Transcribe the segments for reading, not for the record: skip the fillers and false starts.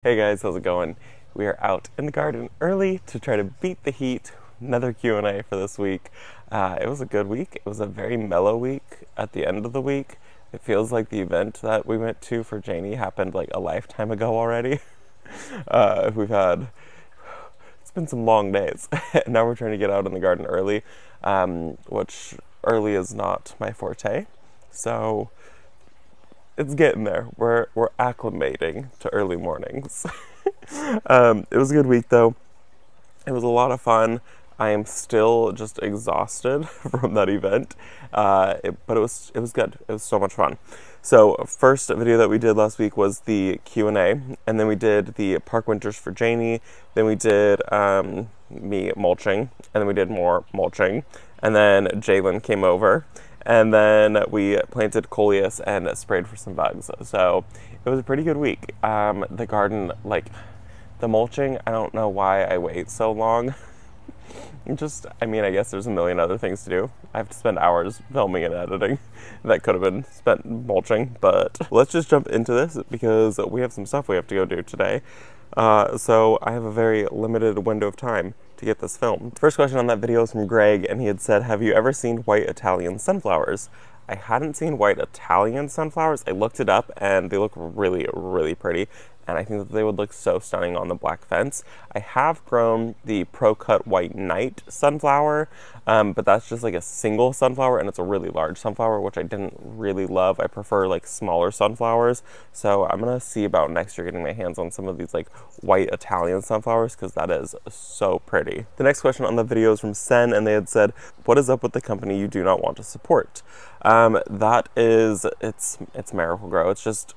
Hey guys, how's it going? We are out in the garden early to try to beat the heat. Another Q&A for this week. It was a good week. It was a very mellow week at the end of the week. It feels like the event that we went to for Janie happened like a lifetime ago already. It's been some long days. Now we're trying to get out in the garden early, which early is not my forte. So it's getting there. We're acclimating to early mornings. It was a good week though. It was a lot of fun. I am still just exhausted from that event, but it was good. It was so much fun. So first video that we did last week was the Q&A, and then we did the park winters for Janie. Then we did me mulching, and then we did more mulching, and then Jaelyn came over. And then we planted coleus and sprayed for some bugs. So it was a pretty good week. The garden, like the mulching, I don't know why I wait so long. I guess there's a million other things to do. I have to spend hours filming and editing that could have been spent mulching, but let's just jump into this because we have some stuff we have to go do today. So I have a very limited window of time to get this filmed. First question on that video is from Greg, and he had said, have you ever seen white Italian sunflowers? I hadn't seen white Italian sunflowers. I looked it up and they look really, really pretty. And I think that they would look so stunning on the black fence. I have grown the Pro Cut White Knight sunflower, but that's just like a single sunflower, and it's a really large sunflower, which I didn't really love. I prefer like smaller sunflowers. So I'm gonna see about next year getting my hands on some of these like white Italian sunflowers, because that is so pretty. The next question on the video is from Sen, and they had said, what is up with the company you do not want to support? It's Miracle-Gro. It's just,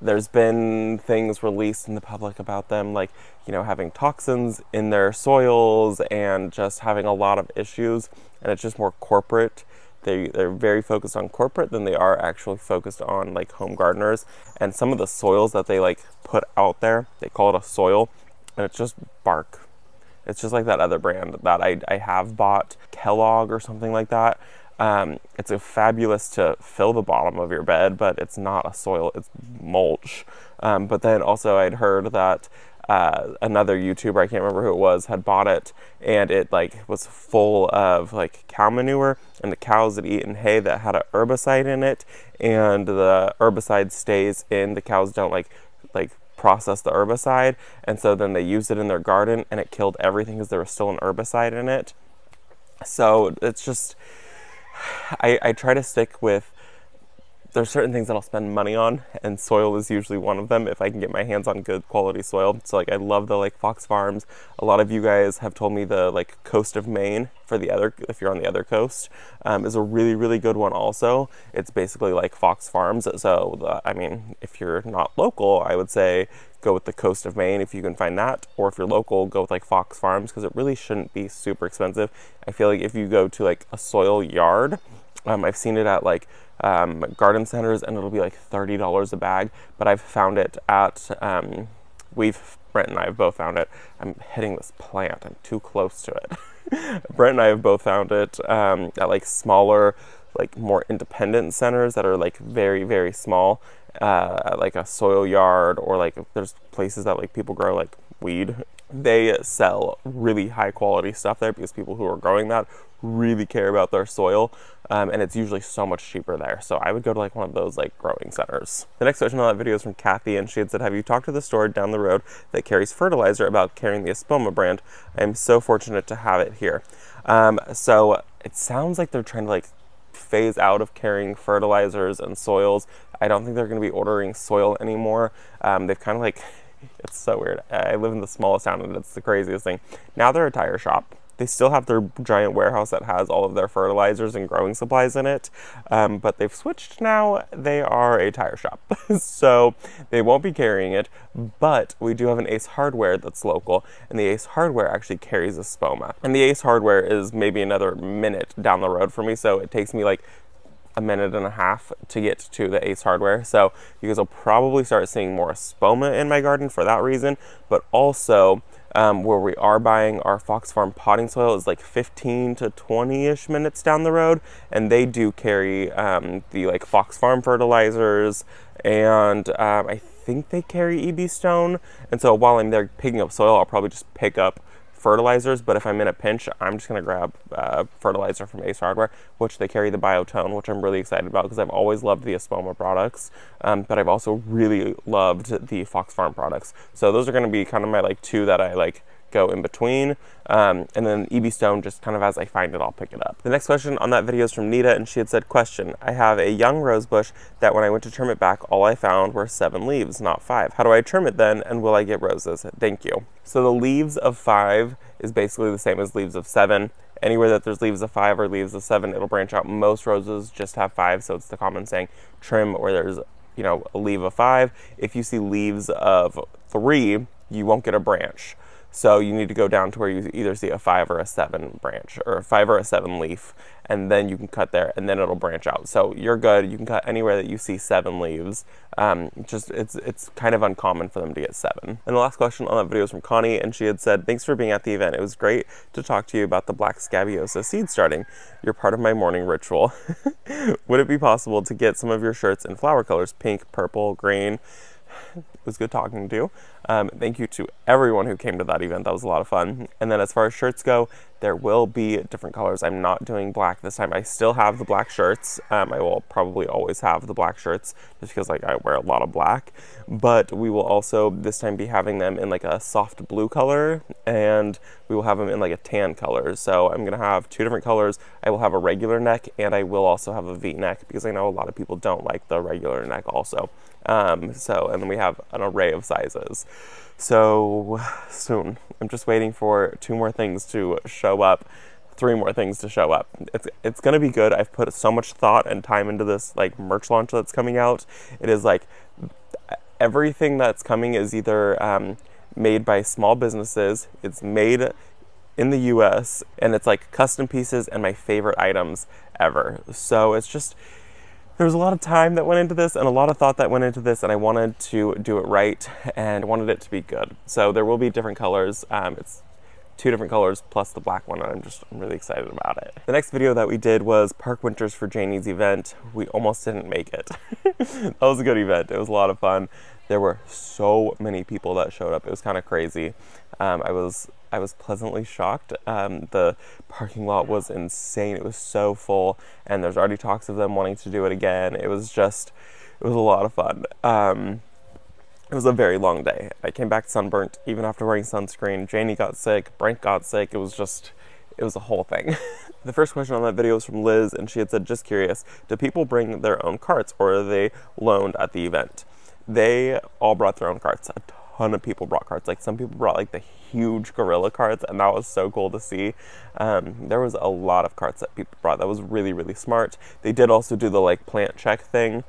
there's been things released in the public about them, like, you know, having toxins in their soils and just having a lot of issues, and it's just more corporate. They're very focused on corporate than they are actually focused on like home gardeners. And some of the soils that they like put out there, they call it a soil, and it's just bark. It's just like that other brand that I have bought, Kellogg or something like that. It's fabulous to fill the bottom of your bed, but it's not a soil, it's mulch. But then also I'd heard that another YouTuber, I can't remember who it was, had bought it, and it like was full of like cow manure, and the cows had eaten hay that had a herbicide in it, and the herbicide stays in, the cows don't like process the herbicide, and so then they used it in their garden and it killed everything because there was still an herbicide in it. So it's just, I try to stick with, there's certain things that I'll spend money on, and soil is usually one of them if I can get my hands on good quality soil. So like I love the like Fox Farms. A lot of you guys have told me the like Coast of Maine for the other, if you're on the other coast, is a really, really good one also. It's basically like Fox Farms. So I mean, if you're not local, I would say go with the Coast of Maine if you can find that, or if you're local, go with like Fox Farms, because it really shouldn't be super expensive. I feel like if you go to like a soil yard, I've seen it at like garden centers, and it'll be like $30 a bag, but I've found it at Brent and I have both found it. I'm hitting this plant, I'm too close to it. Brent and I have both found it at like smaller, like more independent centers that are like very, very small, like a soil yard, or like there's places that like people grow like weed. They sell really high quality stuff there because people who are growing that really care about their soil, and it's usually so much cheaper there. So I would go to like one of those like growing centers. The next question on that video is from Kathy, and she had said, have you talked to the store down the road that carries fertilizer about carrying the Espoma brand? I am so fortunate to have it here. So it sounds like they're trying to like phase out of carrying fertilizers and soils. I don't think they're going to be ordering soil anymore. They've kind of like, it's so weird. I live in the smallest town, and it's the craziest thing. Now they're a tire shop. They still have their giant warehouse that has all of their fertilizers and growing supplies in it, but they've switched now. They are a tire shop. So they won't be carrying it, but we do have an Ace Hardware that's local, and the Ace Hardware actually carries Espoma. And the Ace Hardware is maybe another minute down the road for me, so it takes me like a minute and a half to get to the Ace Hardware. So you guys will probably start seeing more Espoma in my garden for that reason, but also where we are buying our Fox Farm potting soil is like 15 to 20-ish minutes down the road, and they do carry the like Fox Farm fertilizers and I think they carry EB Stone, and so while I'm there picking up soil, I'll probably just pick up fertilizers, but if I'm in a pinch, I'm just going to grab fertilizer from Ace Hardware, which they carry the Biotone, which I'm really excited about because I've always loved the Espoma products, but I've also really loved the Fox Farm products. So those are going to be kind of my like two that I like go in between, and then EB Stone, just kind of as I find it, I'll pick it up. The next question on that video is from Nita, and she had said, question, I have a young rose bush that when I went to trim it back, all I found were 7 leaves, not 5. How do I trim it then, and will I get roses? Thank you. So the leaves of 5 is basically the same as leaves of 7. Anywhere that there's leaves of 5 or leaves of 7, it'll branch out. Most roses just have 5, so it's the common saying, trim where there's, you know, a leaf of 5. If you see leaves of 3, you won't get a branch. So you need to go down to where you either see a 5 or a 7 branch, or a 5 or a 7 leaf, and then you can cut there, and then it'll branch out. So you're good. You can cut anywhere that you see 7 leaves. It's kind of uncommon for them to get 7. And the last question on that video is from Connie, and she had said, thanks for being at the event. It was great to talk to you about the black scabiosa seed starting. You're part of my morning ritual. Would it be possible to get some of your shirts in flower colors, pink, purple, green? It was good talking to you. Thank you to everyone who came to that event. That was a lot of fun. And then as far as shirts go, there will be different colors. I'm not doing black this time. I still have the black shirts. I will probably always have the black shirts just because like I wear a lot of black. But we will also this time be having them in like a soft blue color, and we will have them in like a tan color. So I'm going to have 2 different colors. I will have a regular neck, and I will also have a V-neck because I know a lot of people don't like the regular neck also. And then we have an array of sizes. So soon. I'm just waiting for 2 more things to show up, 3 more things to show up. It's gonna be good. I've put so much thought and time into this like merch launch that's coming out. It is like everything that's coming is either made by small businesses, it's made in the US, and it's like custom pieces and my favorite items ever. So it's just, there was a lot of time that went into this and a lot of thought that went into this, and I wanted to do it right and wanted it to be good. So there will be different colors. It's 2 different colors plus the black one, and I'm really excited about it. The next video that we did was Park Winters for Janie's event. We almost didn't make it. That was a good event. It was a lot of fun. There were so many people that showed up. It was kind of crazy. I was pleasantly shocked. The parking lot was insane. It was so full, and there's already talks of them wanting to do it again. It was a lot of fun. It was a very long day. I came back sunburnt even after wearing sunscreen. Janie got sick, Brent got sick. It was a whole thing. The first question on that video was from Liz, and she had said, just curious, do people bring their own carts or are they loaned at the event? They all brought their own carts. A ton of people brought carts. Like some people brought like the huge gorilla carts, and that was so cool to see. There was a lot of carts that people brought. That was really, really smart. They did also do the like plant check thing,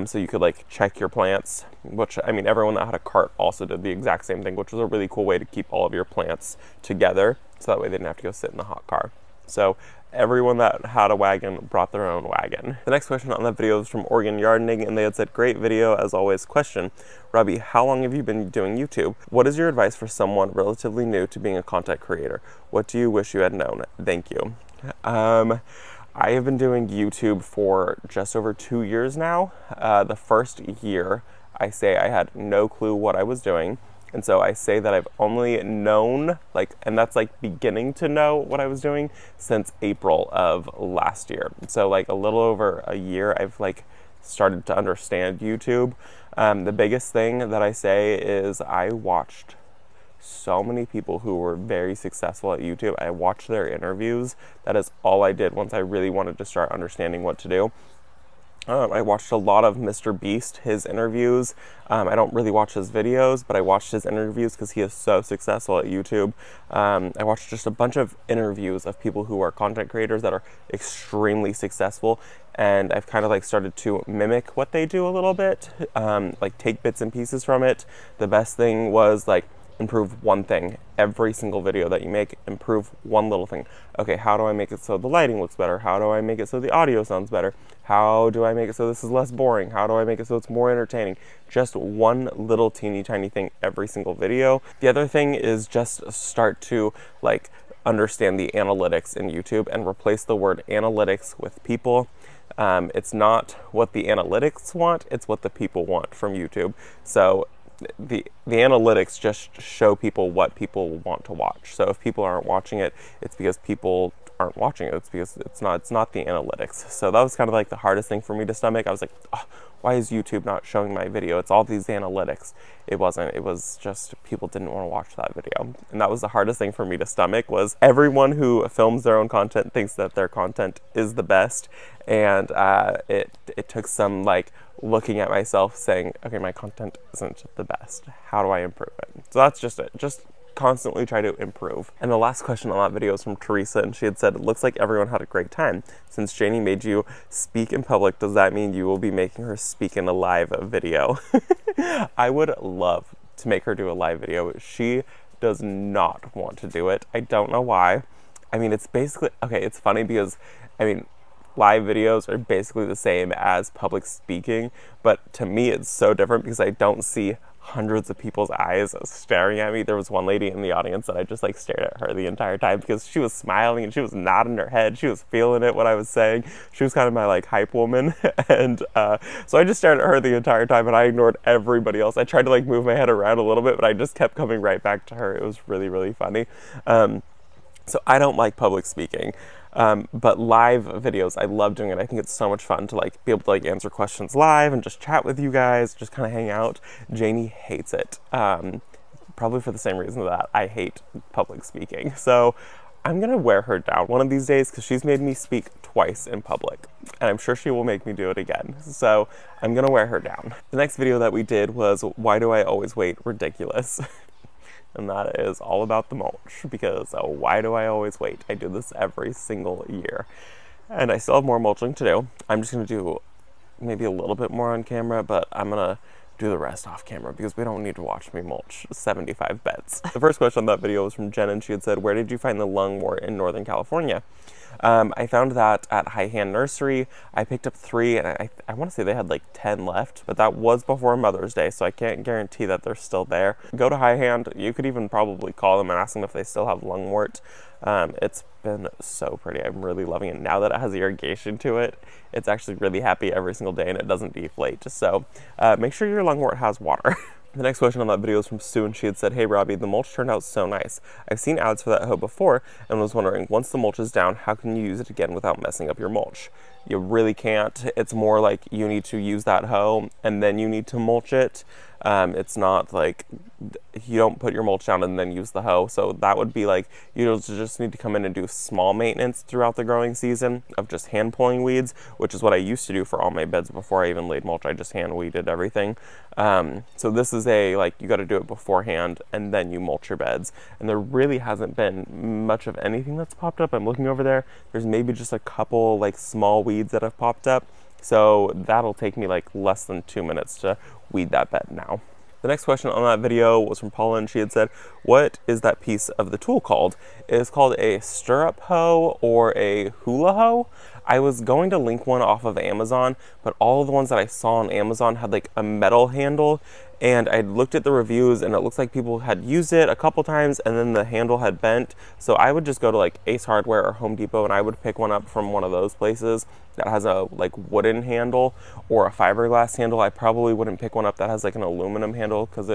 so you could like check your plants, which I mean everyone that had a cart also did the exact same thing, which was a really cool way to keep all of your plants together, so that way they didn't have to go sit in the hot car. So everyone that had a wagon brought their own wagon. The next question on that video was from Oregon Gardening, and they had said, great video as always. Question, Robbie, how long have you been doing YouTube? What is your advice for someone relatively new to being a content creator? What do you wish you had known? Thank you. I have been doing YouTube for just over 2 years now. The first year, I say I had no clue what I was doing. And so I say that I've only known, and that's beginning to know what I was doing since April of last year. So a little over a year, I've started to understand YouTube. The biggest thing that I say is I watched so many people who were very successful at YouTube. I watched their interviews. That is all I did once I really wanted to start understanding what to do. I watched a lot of Mr. Beast, his interviews. I don't really watch his videos, but I watched his interviews because he is so successful at YouTube. I watched just a bunch of interviews of people who are content creators that are extremely successful, and I've kind of started to mimic what they do a little bit, take bits and pieces from it. The best thing was improve one thing. Every single video that you make, improve one little thing. Okay, how do I make it so the lighting looks better? How do I make it so the audio sounds better? How do I make it so this is less boring? How do I make it so it's more entertaining? Just one little teeny tiny thing every single video. The other thing is just start to understand the analytics in YouTube and replace the word analytics with people. It's not what the analytics want, it's what the people want from YouTube. So the analytics just show people what people want to watch. So if people aren't watching it, it's because people aren't watching it. It's because it's not the analytics. So that was kind of like the hardest thing for me to stomach. I was like, oh, why is YouTube not showing my video? It's all these analytics. It wasn't. It was just people didn't want to watch that video. And that was the hardest thing for me to stomach, was everyone who films their own content thinks that their content is the best. And it took some like looking at myself saying, okay, my content isn't the best. How do I improve it? So that's just it. Just constantly try to improve. And the last question on that video is from Teresa, and she had said, it looks like everyone had a great time. Since Janie made you speak in public, does that mean you will be making her speak in a live video? I would love to make her do a live video. She does not want to do it. I don't know why. I mean, it's basically, okay, it's funny because, I mean, live videos are basically the same as public speaking, but to me it's so different because I don't see hundreds of people's eyes staring at me. There was one lady in the audience that I just like stared at her the entire time because she was smiling and she was nodding her head. She was feeling it, what I was saying. She was kind of my like hype woman. And so I just stared at her the entire time and I ignored everybody else. I tried to like move my head around a little bit, but I just kept coming right back to her. It was really, really funny. So I don't like public speaking. But live videos, I love doing it. I think it's so much fun to like be able to like answer questions live and just chat with you guys, just kind of hang out. Janie hates it, probably for the same reason that I hate public speaking. So I'm gonna wear her down one of these days because she's made me speak twice in public, and I'm sure she will make me do it again. So I'm gonna wear her down. The next video that we did was Why Do I Always Wait Ridiculous? And that is all about the mulch, because why do I always wait? I do this every single year. And I still have more mulching to do. I'm just going to do maybe a little bit more on camera, but I'm going to do the rest off camera because we don't need to watch me mulch 75 beds. The first question on that video was from Jen, and she had said, where did you find the lungwort in Northern California? I found that at High Hand Nursery. I picked up 3, and I want to say they had like 10 left, but that was before Mother's Day, so I can't guarantee that they're still there. Go to High Hand. You could even probably call them and ask them if they still have lungwort. It's been so pretty. I'm really loving it. Now that it has irrigation to it, it's actually really happy every single day and it doesn't deflate. So make sure your lungwort has water. The next question on that video is from Sue, and she had said, hey Robbie, the mulch turned out so nice. I've seen ads for that hoe before and was wondering, once the mulch is down, how can you use it again without messing up your mulch? You really can't. It's more like you need to use that hoe and then you need to mulch it. It's not like you don't put your mulch down and then use the hoe. So that would be like, you just need to come in and do small maintenance throughout the growing season of just hand pulling weeds, which is what I used to do for all my beds before I even laid mulch. I just hand weeded everything. So this is like, you got to do it beforehand and then you mulch your beds. And there really hasn't been much of anything that's popped up. I'm looking over there. There's maybe just a couple like small weeds that have popped up. So that'll take me like less than 2 minutes to weed that bed now. The next question on that video was from Paula, and she had said, what is that piece of the tool called? It is called a stirrup hoe or a hula hoe. I was going to link one off of Amazon, but all of the ones that I saw on Amazon had like a metal handle, and I looked at the reviews and it looks like people had used it a couple times and then the handle had bent. So I would just go to like Ace Hardware or Home Depot and I would pick one up from one of those places that has a like wooden handle or a fiberglass handle. I probably wouldn't pick one up that has like an aluminum handle because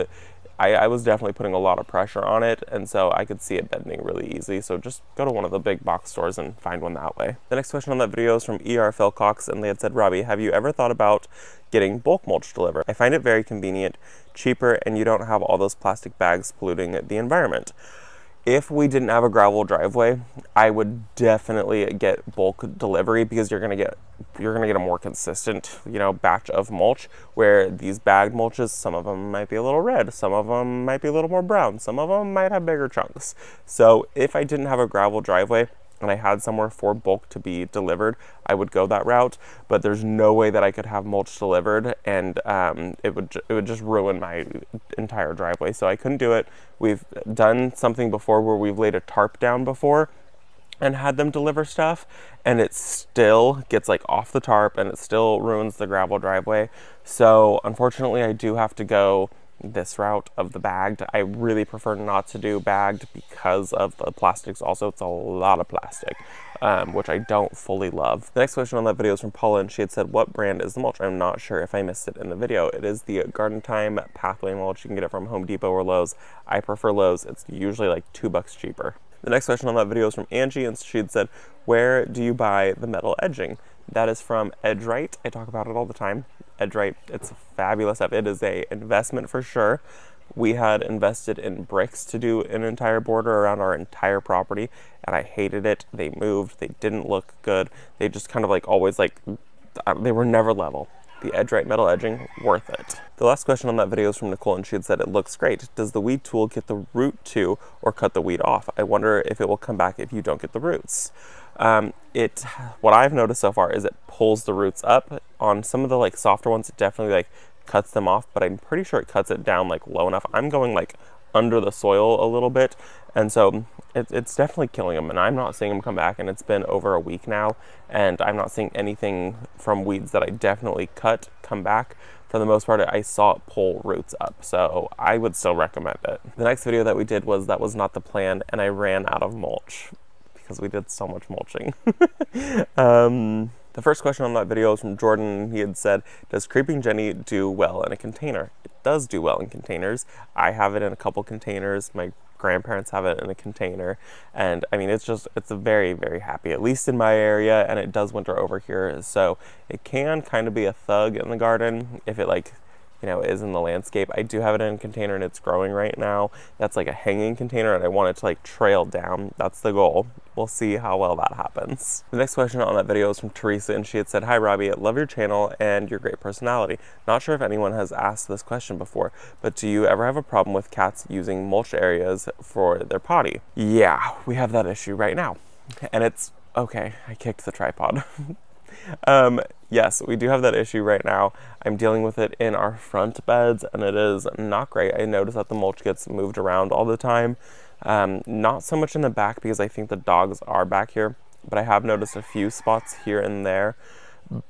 I was definitely putting a lot of pressure on it, and so I could see it bending really easy. So just go to one of the big box stores and find one that way. The next question on that video is from ER Philcox, and they had said, Robbie, have you ever thought about getting bulk mulch delivered? I find it very convenient, cheaper, and you don't have all those plastic bags polluting the environment. If we didn't have a gravel driveway, I would definitely get bulk delivery because you're gonna get a more consistent, batch of mulch, where these bagged mulches, some of them might be a little red, some of them might be a little more brown, some of them might have bigger chunks. So if I didn't have a gravel driveway and I had somewhere for bulk to be delivered, I would go that route, but there's no way that I could have mulch delivered, and it would just ruin my entire driveway, so I couldn't do it. We've done something before where we've laid a tarp down before and had them deliver stuff, and it still gets like off the tarp and it still ruins the gravel driveway. So unfortunately I do have to go this route of the bagged. I really prefer not to do bagged because of the plastics. Also, it's a lot of plastic, which I don't fully love. The next question on that video is from Paula, and she had said, what brand is the mulch? I'm not sure if I missed it in the video. It is the Garden Time Pathway mulch. You can get it from Home Depot or Lowe's. I prefer Lowe's. It's usually like $2 cheaper. The next question on that video is from Angie, and she had said, where do you buy the metal edging? That is from Edgerite. I talk about it all the time. Edgerite, it's fabulous stuff. It is a investment for sure. We had invested in bricks to do an entire border around our entire property, and I hated it. They moved, they didn't look good. They just kind of like always like, they were never level. The Edgerite metal edging, worth it. The last question on that video is from Nicole, and she had said, it looks great. Does the weed tool get the root too, or cut the weed off? I wonder if it will come back if you don't get the roots. What I've noticed so far is it pulls the roots up. On some of the like softer ones, it definitely like cuts them off, but I'm pretty sure it cuts it down like low enough. I'm going like under the soil a little bit, and so it's definitely killing them, and I'm not seeing them come back, and it's been over a week now, and I'm not seeing anything from weeds that I definitely cut come back. For the most part, I saw it pull roots up, so I would still recommend it. The next video that we did was that was not the plan, and I ran out of mulch because we did so much mulching. The first question on that video is from Jordan. He had said, does Creeping Jenny do well in a container? It does do well in containers. I have it in a couple containers. My grandparents have it in a container. And I mean, it's a very, very happy, at least in my area, and it does winter over here. So it can kind of be a thug in the garden if it like, you know, is in the landscape. I do have it in a container and it's growing right now. That's like a hanging container, and I want it to like trail down. That's the goal. We'll see how well that happens. The next question on that video is from Teresa, and she had said, hi Robbie, love your channel and your great personality. Not sure if anyone has asked this question before, but do you ever have a problem with cats using mulch areas for their potty? Yeah, we have that issue right now. And it's, okay, I kicked the tripod. Yes, we do have that issue right now. I'm dealing with it in our front beds, and it is not great. I notice that the mulch gets moved around all the time. Not so much in the back because I think the dogs are back here, but I have noticed a few spots here and there.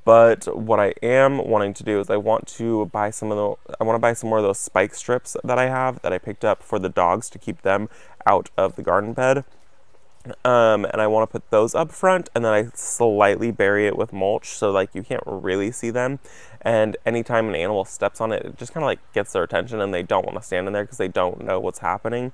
But what I am wanting to do is I want to buy more of those spike strips that I have that I picked up for the dogs to keep them out of the garden bed. And I want to put those up front, and then I slightly bury it with mulch so like you can't really see them, and anytime an animal steps on it, it just kind of like gets their attention and they don't want to stand in there because they don't know what's happening.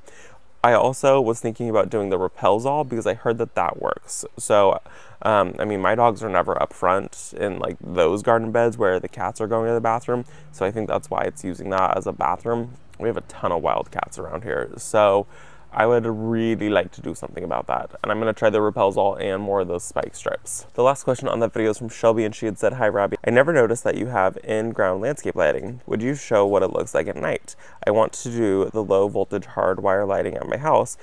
I also was thinking about doing the Repel-Zol because I heard that that works. So I mean, my dogs are never up front in like those garden beds where the cats are going to the bathroom, so I think that's why it's using that as a bathroom. We have a ton of wild cats around here, so I would really like to do something about that. And I'm going to try the Repel-Zol and more of those spike strips. The last question on that video is from Shelby, and she had said, hi Robbie, I never noticed that you have in-ground landscape lighting. Would you show what it looks like at night? I want to do the low voltage hardwire lighting at my house,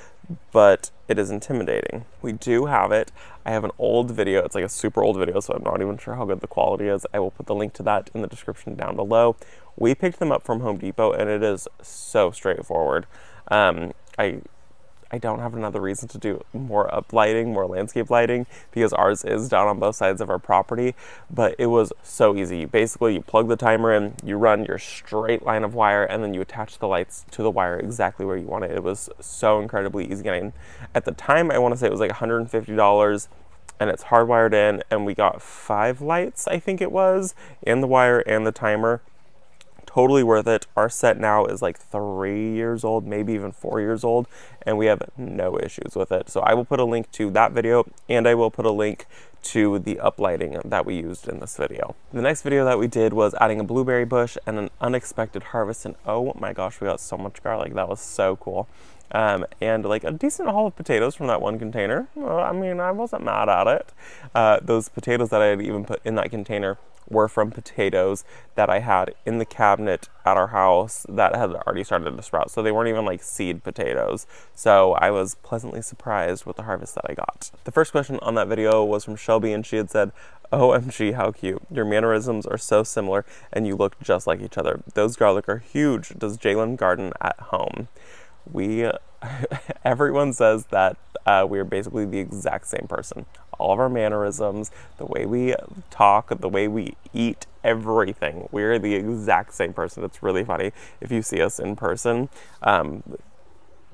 but it is intimidating. We do have it. I have an old video. It's like a super old video, so I'm not even sure how good the quality is. I will put the link to that in the description down below. We picked them up from Home Depot, and it is so straightforward. I don't have another reason to do more uplighting, more landscape lighting, because ours is down on both sides of our property, but it was so easy. Basically, you plug the timer in, you run your straight line of wire, and then you attach the lights to the wire exactly where you want it. It was so incredibly easy. And at the time, I want to say it was like $150, and it's hardwired in, and we got 5 lights, I think it was, and the wire and the timer. Totally worth it. Our set now is like 3 years old, maybe even 4 years old, and we have no issues with it. So I will put a link to that video, and I will put a link to the uplighting that we used in this video. The next video that we did was adding a blueberry bush and an unexpected harvest, and oh my gosh, we got so much garlic. That was so cool. And like a decent haul of potatoes from that one container. Well, I mean, I wasn't mad at it. Those potatoes that I had even put in that container were from potatoes that I had in the cabinet at our house that had already started to sprout. So they weren't even like seed potatoes. So I was pleasantly surprised with the harvest that I got. The first question on that video was from Shelby, and she had said, OMG, how cute. Your mannerisms are so similar and you look just like each other. Those garlic are huge. Does Jaelyn garden at home? we, everyone says that we're basically the exact same person. All of our mannerisms, the way we talk, the way we eat, everything. We're the exact same person. It's really funny if you see us in person.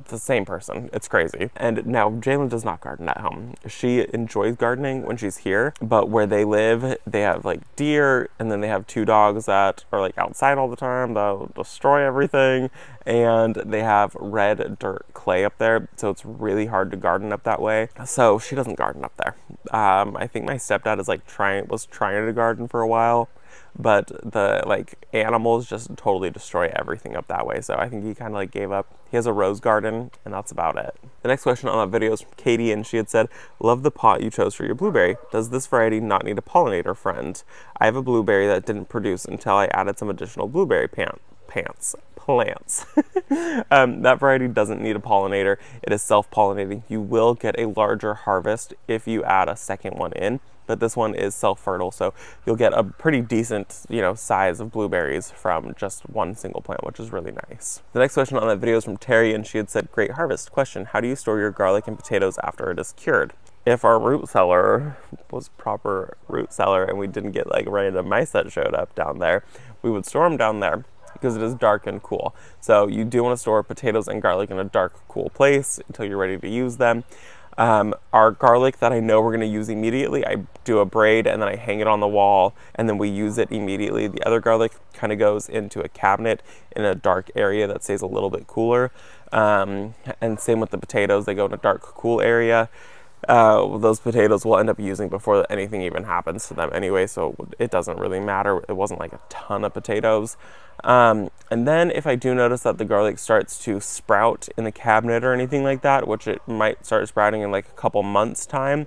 The same person. It's crazy. And now Jaelyn does not garden at home. She enjoys gardening when she's here, but where they live, they have like deer, and then they have 2 dogs that are like outside all the time. They'll destroy everything, and they have red dirt clay up there, so it's really hard to garden up that way. So she doesn't garden up there. I think my stepdad is like was trying to garden for a while, but the like animals just totally destroy everything up that way. So I think he kind of like gave up. He has a rose garden, and that's about it. The next question on that video is from Katie, and she had said, love the pot you chose for your blueberry. Does this variety not need a pollinator friend? I have a blueberry that didn't produce until I added some additional blueberry plants. That variety doesn't need a pollinator. It is self-pollinating. You will get a larger harvest if you add a second one in, but this one is self-fertile, so you'll get a pretty decent, size of blueberries from just one single plant, which is really nice. The next question on that video is from Terry, and she had said, great harvest. Question, how do you store your garlic and potatoes after it is cured? If our root cellar was proper root cellar and we didn't get like random mice that showed up down there, we would store them down there because it is dark and cool. So you do want to store potatoes and garlic in a dark, cool place until you're ready to use them. Our garlic that I know we're going to use immediately, I do a braid and then I hang it on the wall and then we use it immediately. The other garlic kind of goes into a cabinet in a dark area that stays a little bit cooler. And same with the potatoes, they go in a dark, cool area. Those potatoes we'll end up using before anything even happens to them anyway, so it doesn't really matter. It wasn't like a ton of potatoes. And then if I do notice that the garlic starts to sprout in the cabinet or anything like that, which it might start sprouting in like a couple months time,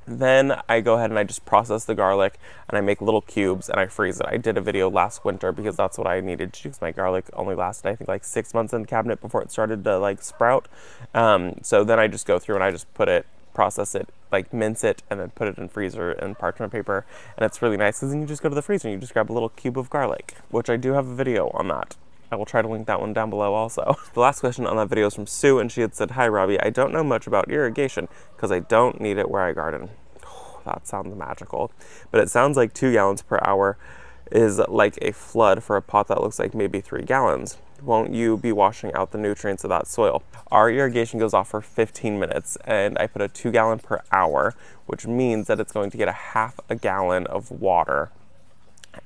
then I go ahead and I just process the garlic and I make little cubes and I freeze it. I did a video last winter because that's what I needed to do, because my garlic only lasted I think like 6 months in the cabinet before it started to like sprout. So then I just go through and I just process it, like mince it, and then put it in freezer and parchment paper, and it's really nice because then you just go to the freezer and you just grab a little cube of garlic, which I do have a video on that. I will try to link that one down below also. The last question on that video is from Sue, and she had said, hi Robbie, I don't know much about irrigation because I don't need it where I garden. Oh, that sounds magical, but it sounds like 2 gallons per hour is like a flood for a pot that looks like maybe 3 gallons. Won't you be washing out the nutrients of that soil? Our irrigation goes off for 15 minutes and I put a 2 gallon per hour, which means that it's going to get a half a gallon of water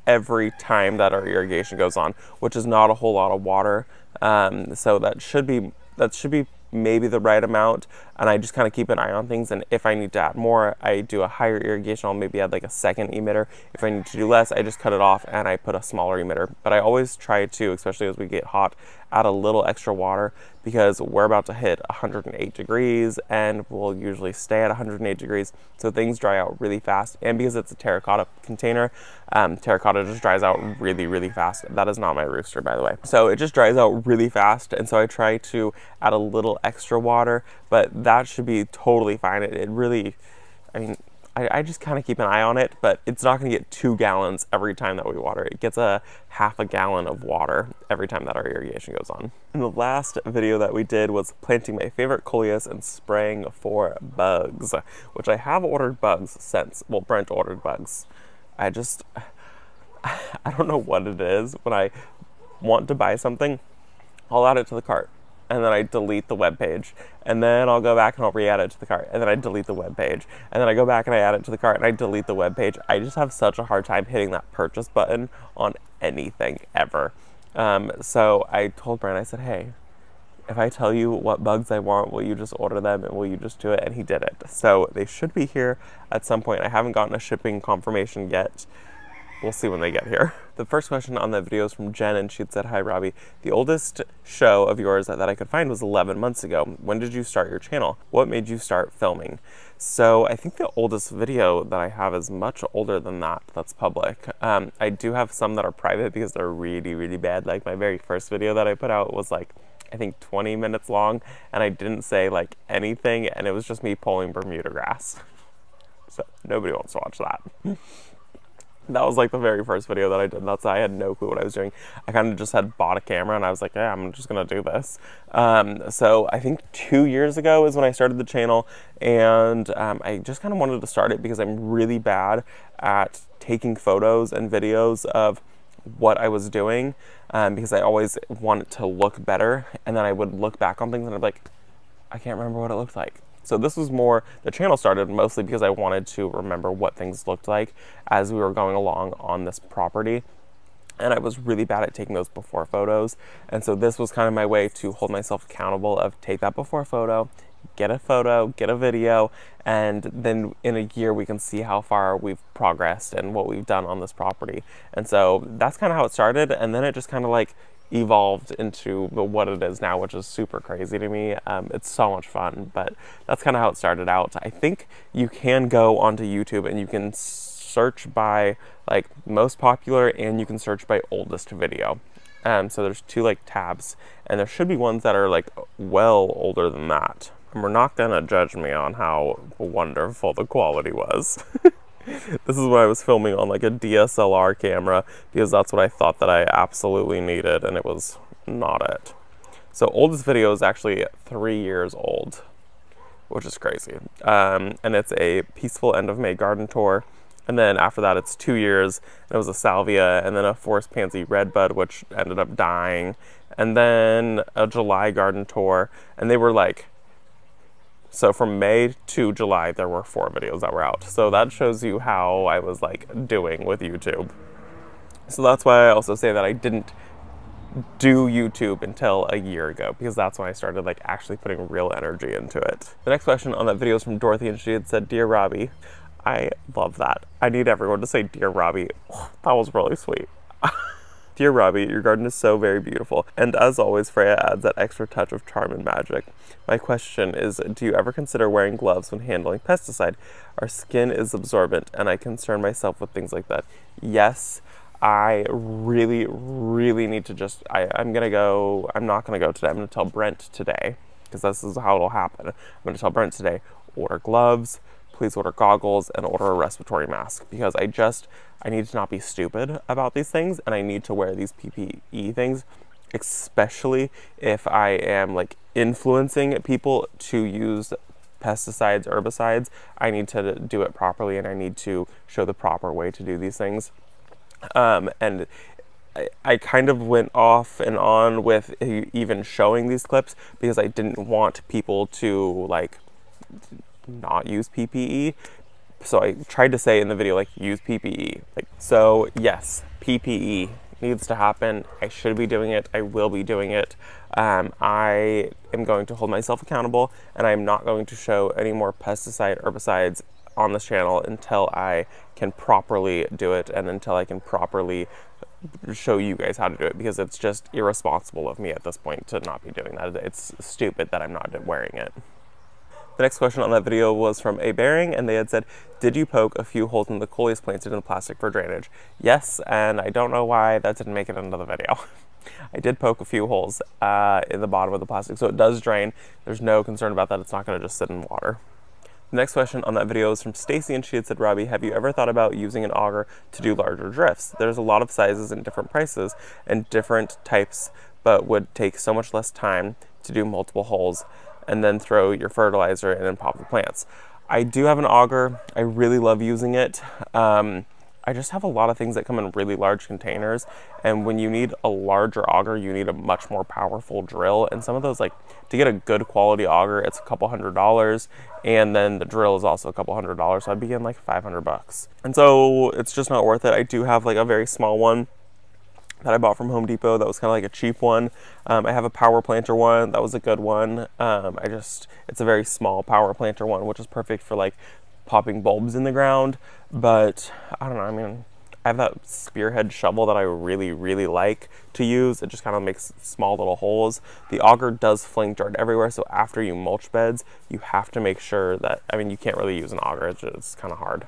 every time that our irrigation goes on, which is not a whole lot of water. So that should be maybe the right amount, and I just kind of keep an eye on things, and if I need to add more, I do a higher irrigation. I'll maybe add like a second emitter. If I need to do less, I just cut it off and I put a smaller emitter. But I always try to, especially as we get hot, add a little extra water because we're about to hit 108 degrees and we'll usually stay at 108 degrees, so things dry out really fast. And because it's a terracotta container, terracotta just dries out really fast. That is not my rooster, by the way. So it just dries out really fast, and so I try to add a little extra water, but that should be totally fine. It really, I mean, I just kind of keep an eye on it, but it's not going to get 2 gallons every time that we water. It gets a half a gallon of water every time that our irrigation goes on. And the last video that we did was planting my favorite coleus and spraying for bugs, which I have ordered bugs since. Well, Brent ordered bugs. I don't know what it is. When I want to buy something, I'll add it to the cart, and then I delete the web page, and then I'll go back and I'll re-add it to the cart, and then I delete the web page, and then I go back and I add it to the cart and I delete the web page. I just have such a hard time hitting that purchase button on anything ever. So I told Brian, I said, hey, if I tell you what bugs I want, will you just order them and will you just do it? And he did it. So they should be here at some point. I haven't gotten a shipping confirmation yet. We'll see when they get here. The first question on that video is from Jen, and she said, hi Robbie, the oldest show of yours that I could find was 11 months ago. When did you start your channel? What made you start filming? So I think the oldest video that I have is much older than that, that's public. I do have some that are private because they're really bad. Like my very first video that I put out was like, I think 20 minutes long, and I didn't say like anything, and it was just me pulling Bermuda grass. So nobody wants to watch that. That was like the very first video that I did. That's I had no clue what I was doing. I kind of just had bought a camera and I was like, yeah, I'm just gonna do this. So I think 2 years ago is when I started the channel, and I just kind of wanted to start it because I'm really bad at taking photos and videos of what I was doing, because I always want it to look better, and then I would look back on things and I'd be like, I can't remember what it looked like. So this was more, the channel started mostly because I wanted to remember what things looked like as we were going along on this property. And I was really bad at taking those before photos. And so this was kind of my way to hold myself accountable of take that before photo, get a video, and then in a year we can see how far we've progressed and what we've done on this property. And so that's kind of how it started. And then it just kind of like evolved into what it is now, which is super crazy to me. It's so much fun, but that's kind of how it started out. I think you can go onto YouTube and you can search by like most popular, and you can search by oldest video. So there's two like tabs, and there should be ones that are like well older than that. And we're not gonna judge me on how wonderful the quality was. This is when I was filming on like a DSLR camera because that's what I thought that I absolutely needed, and it was not it. So oldest video is actually 3 years old, which is crazy. And it's a peaceful end of May garden tour. And then after that it's 2 years, and it was a salvia, and then a forest pansy redbud, which ended up dying, and then a July garden tour. And they were like, so from May to July, there were 4 videos that were out. So that shows you how I was like doing with YouTube. So that's why I also say that I didn't do YouTube until a year ago, because that's when I started like actually putting real energy into it. The next question on that video is from Dorothy, and she had said, "Dear Robbie," I love that. I need everyone to say "Dear Robbie." That was really sweet. "Dear Robbie, your garden is so very beautiful, and as always, Freya adds that extra touch of charm and magic. My question is, do you ever consider wearing gloves when handling pesticide? Our skin is absorbent, and I concern myself with things like that." Yes, I really, really need to just, I'm not gonna go today. I'm gonna tell Brent today, because this is how it'll happen. I'm gonna tell Brent today, order gloves, please order goggles, and order a respiratory mask, because I need to not be stupid about these things, and I need to wear these PPE things, especially if I am like influencing people to use pesticides, herbicides. I need to do it properly, and I need to show the proper way to do these things. And I kind of went off and on with even showing these clips because I didn't want people to like not use PPE. So I tried to say in the video, like, use PPE. Like, so yes, PPE needs to happen. I should be doing it. I will be doing it. I am going to hold myself accountable, and I'm not going to show any more pesticide, herbicides on this channel until I can properly do it, and until I can properly show you guys how to do it, because it's just irresponsible of me at this point to not be doing that. It's stupid that I'm not wearing it. The next question on that video was from A Bearing, and they had said, "Did you poke a few holes in the coleus planted in the plastic for drainage?" Yes, and I don't know why that didn't make it into the video. I did poke a few holes in the bottom of the plastic, so it does drain. There's no concern about that. It's not going to just sit in water. The next question on that video is from Stacy, and she had said, "Robbie, have you ever thought about using an auger to do larger drifts? There's a lot of sizes and different prices and different types, but would take so much less time to do multiple holes and then throw your fertilizer in and pop the plants." I do have an auger. I really love using it. I just have a lot of things that come in really large containers, and when you need a larger auger, you need a much more powerful drill, and some of those, like, to get a good quality auger, it's a couple $100, and then the drill is also a couple $100, so I'd be in like 500 bucks. And so it's just not worth it. I do have like a very small one that I bought from Home Depot that was kind of like a cheap one. I have a power planter one that was a good one. It's a very small power planter one, which is perfect for like popping bulbs in the ground. But I don't know, I mean, I have that spearhead shovel that I really, really like to use. It just kind of makes small little holes. The auger does fling dirt everywhere, so after you mulch beds, you have to make sure that, I mean, you can't really use an auger, it's kind of hard.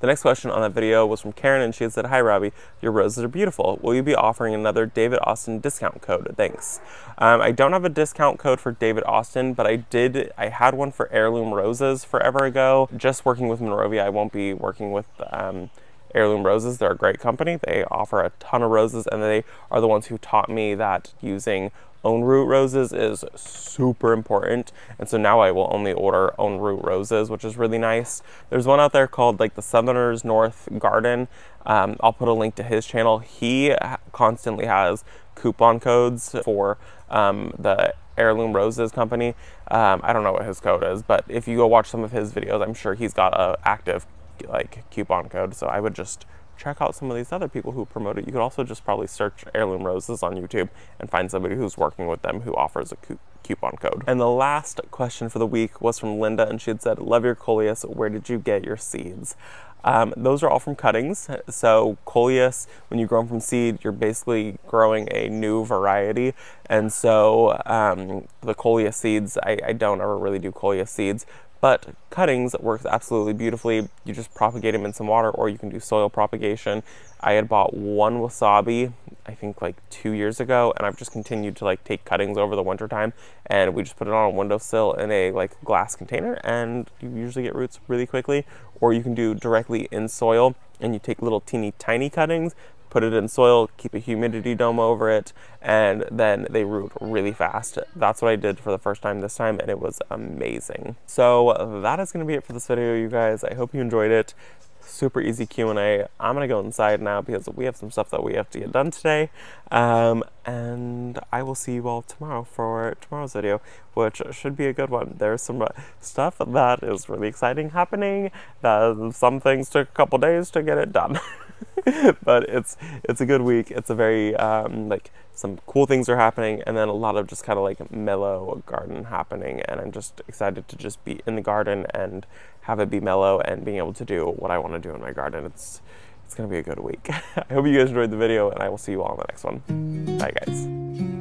The next question on that video was from Karen, and she had said, "Hi Robbie, your roses are beautiful. Will you be offering another David Austin discount code? Thanks." I don't have a discount code for David Austin, but I had one for heirloom roses forever ago. Just working with Monrovia, I won't be working with Heirloom Roses. They're a great company. They offer a ton of roses, and they are the ones who taught me that using own root roses is super important, and so now I will only order own root roses, which is really nice. There's one out there called like the Southerners North Garden. I'll put a link to his channel. He constantly has coupon codes for the Heirloom Roses company. I don't know what his code is, but if you go watch some of his videos, I'm sure he's got a active like coupon code. So I would just check out some of these other people who promote it. You could also just probably search Heirloom Roses on YouTube and find somebody who's working with them who offers a coupon code. And the last question for the week was from Linda, and she had said, love your coleus, where did you get your seeds? Those are all from cuttings. So coleus, when you grow them from seed, you're basically growing a new variety. And so the coleus seeds, I don't ever really do coleus seeds, but cuttings works absolutely beautifully. You just propagate them in some water, or you can do soil propagation. I had bought one wasabi, I think like 2 years ago, and I've just continued to like take cuttings over the winter time, and we just put it on a windowsill in a like glass container, and you usually get roots really quickly. Or you can do directly in soil, and you take little teeny tiny cuttings, put it in soil, keep a humidity dome over it, and then they root really fast. That's what I did for the first time this time, and it was amazing. So that is going to be it for this video, you guys. I hope you enjoyed it. Super easy Q&A. I'm gonna go inside now because we have some stuff that we have to get done today, and I will see you all tomorrow for tomorrow's video, which should be a good one. There's some stuff that is really exciting happening. Some things took a couple days to get it done. But it's a good week. It's a very like some cool things are happening, and then a lot of just kind of like mellow garden happening, and I'm just excited to just be in the garden and have it be mellow and being able to do what I want to do in my garden. It's gonna be a good week. I hope you guys enjoyed the video, and I will see you all in the next one. Bye guys.